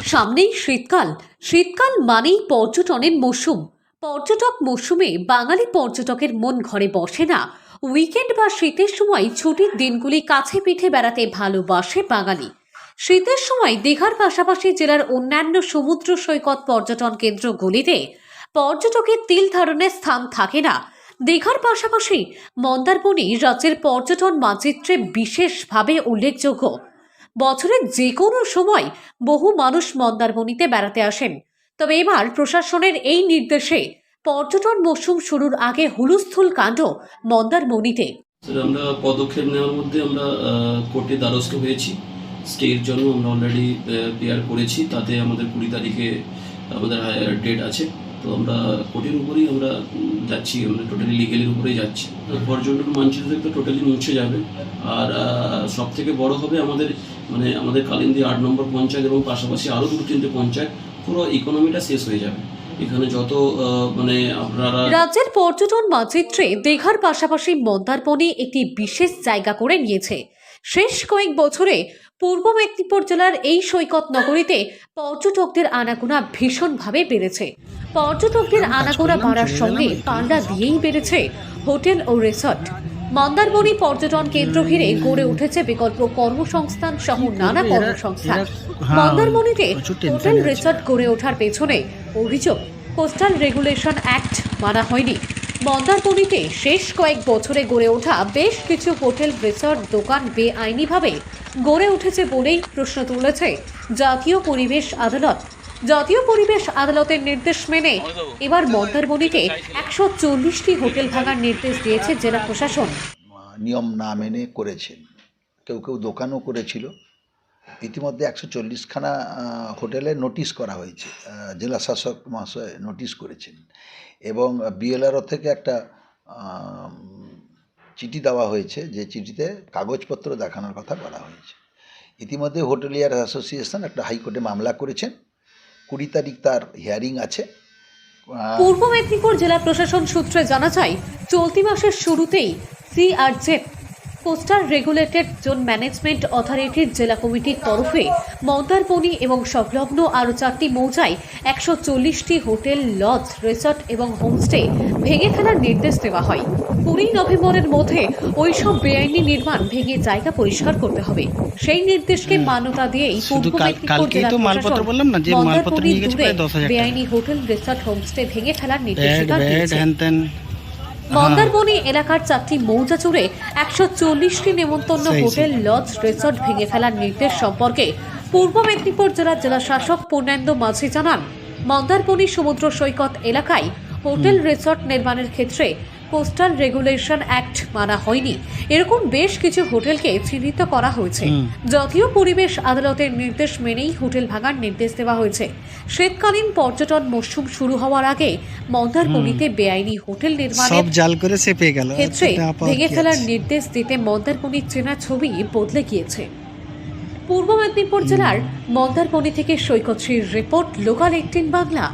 সামনেই শীতকাল। শীতকাল মানেই পর্যটনের মৌসুম। পর্যটক মৌসুমে বাঙালি পর্যটকের মন ঘরে বসে না। উইকেন্ড বা শীতের সময় ছুটির দিনগুলি কাছে পিঠে বেড়াতে ভালোবাসে বাঙালি। শীতের সময় দীঘার পাশাপাশি জেলার অন্যান্য সমুদ্র সৈকত পর্যটন কেন্দ্রগুলিতে পর্যটকের তিল ধারণের স্থান থাকে না। দীঘার পাশাপাশি মন্দারমণি রাজ্যের পর্যটন মানচিত্রে বিশেষভাবে উল্লেখযোগ্য। বছরের যে কোনো সময় বহু মানুষ মন্দারমণিতে বেড়াতে আসেন। তবে এবার প্রশাসনের এই নির্দেশে পর্যটন মৌসুম শুরুর আগে হুলস্থুল কাণ্ড মন্দারমণিতে। আমরা পদক্ষেপ নেওয়ার মধ্যে আমরা কোর্টে দ্বারস্থ হয়েছি। স্টের জন্য আমরা অলরেডি পেয়ার করেছি, তাতে আমাদের 20 তারিখে আমাদের ডেট আছে। তো আমরা কোর্টের উপরেই আমরা যাচ্ছি, আমরা টোটালি লিগেলের উপরেই যাচ্ছি। পর্যটন মানচিত্র তো টোটালি মুছে যাবে। আর সব থেকে বড় হবে আমাদের কালিন্দী 8 নম্বর পঞ্চায়েত এবং পাশাপাশি আরও 2-3টে পঞ্চায়েত, পুরো ইকোনমিটা শেষ হয়ে যাবে। এখানে যত আপনারা রাজ্যের পর্যটন মানচিত্রে দীঘার পাশাপাশি মন্দারমণি একটি বিশেষ জায়গা করে নিয়েছে। শেষ কয়েক বছরে পূর্ব মেদিনীপুর জেলার এই সৈকত নগরীতে পর্যটকদের আনাগোনা ভীষণভাবে বেড়েছে। পর্যটকদের আনাগোনা বাড়ার সঙ্গে পাল্লা দিয়েই বেড়েছে হোটেল ও রিসর্ট। মন্দারমণি পর্যটন কেন্দ্র ঘিরে গড়ে উঠেছে বিকল্প কর্মসংস্থান সহ নানা কর্মসংস্থান। মন্দারমণিতে হোটেল রিসর্ট গড়ে ওঠার পেছনে অভিযোগ কোস্টাল রেগুলেশন অ্যাক্ট মানা হয়নি। মন্দারমণিতে শেষ কয়েক বছরে গড়ে ওঠা বেশ কিছু হোটেল রিসর্ট দোকান বেআইনিভাবে গড়ে উঠেছে বলেই প্রশ্ন তুলেছে জাতীয় পরিবেশ আদালত। জাতীয় পরিবেশ আদালতের নির্দেশ মেনে এবার মন্দারমণিতে 140টি হোটেল ভাঙার নির্দেশ দিয়েছে জেলা প্রশাসন। নিয়ম না মেনে করেছেন, কেউ কেউ দোকানও করেছিল। ইতিমধ্যে 140খানা হোটেলে নোটিশ করা হয়েছে, জেলা শাসক মহাশয় নোটিশ করেছেন এবং বিএলআরও থেকে একটা চিঠি দেওয়া হয়েছে, যে চিঠিতে কাগজপত্র দেখানোর কথা বলা হয়েছে। ইতিমধ্যে হোটেলিয়ার অ্যাসোসিয়েশন একটা হাইকোর্টে মামলা করেছেন, 20 তারিখ তার হিয়ারিং আছে। পূর্ব মেদিনীপুর জেলা প্রশাসন সূত্রে জানা যায়, চলতি মাসের শুরুতেই CRZ coastal regulated zone management অথরিটির জেলা কমিটির তরফে মন্দারমণি এবং সংলগ্ন আরও 4টি মৌজায় 140টি হোটেল, লজ, রিসর্ট এবং হোমস্টে ভেঙে ফেলার নির্দেশ দেওয়া হয়। 20 নভেম্বরের মধ্যে ওইসব বেআইনি নির্মাণ ভেঙে জায়গা পরিষ্কার করতে হবে। সেই নির্দেশকে মান্যতা দিয়েই পূর্ব মেদিনীপুর জেলা প্রশাসন মন্দারমণি জুড়ে বেআইনি হোটেল, রিসর্ট, হোমস্টে ভেঙে ফেলার নির্দেশিকা দিয়েছে। মন্দারমণি এলাকার 4টি মৌজা জুড়ে 140টি নেমন্তন্ন হোটেল, লজ, রিসর্ট ভেঙে ফেলার নির্দেশ সম্পর্কে পূর্ব মেদিনীপুর জেলার জেলা শাসক পূর্ণেন্দু মাঝি জানান, মন্দারমণি সমুদ্র সৈকত এলাকায় হোটেল, রিসর্ট নির্মাণের ক্ষেত্রে কোস্টাল রেগুলেশন অ্যাক্ট মানা হয়নি। এরকম বেশ কিছু হোটেলকে চিহ্নিত করা হয়েছে। জাতীয় পরিবেশ আদালতের নির্দেশ মেনেই হোটেল ভাঙার নির্দেশ দেওয়া হয়েছে। শীতকালীন পর্যটন মৌসুম শুরু হওয়ার আগে মন্দারমণিতে বেআইনি হোটেল নির্মাণের ক্ষেত্রে ভেঙে ফেলার নির্দেশ দিতে মন্দারমণির চেনা ছবি বদলে গিয়েছে। পূর্ব মেদিনীপুর জেলার মন্দারমণি থেকে সৈকত শ্রীর রিপোর্ট, লোকাল 18 বাংলা।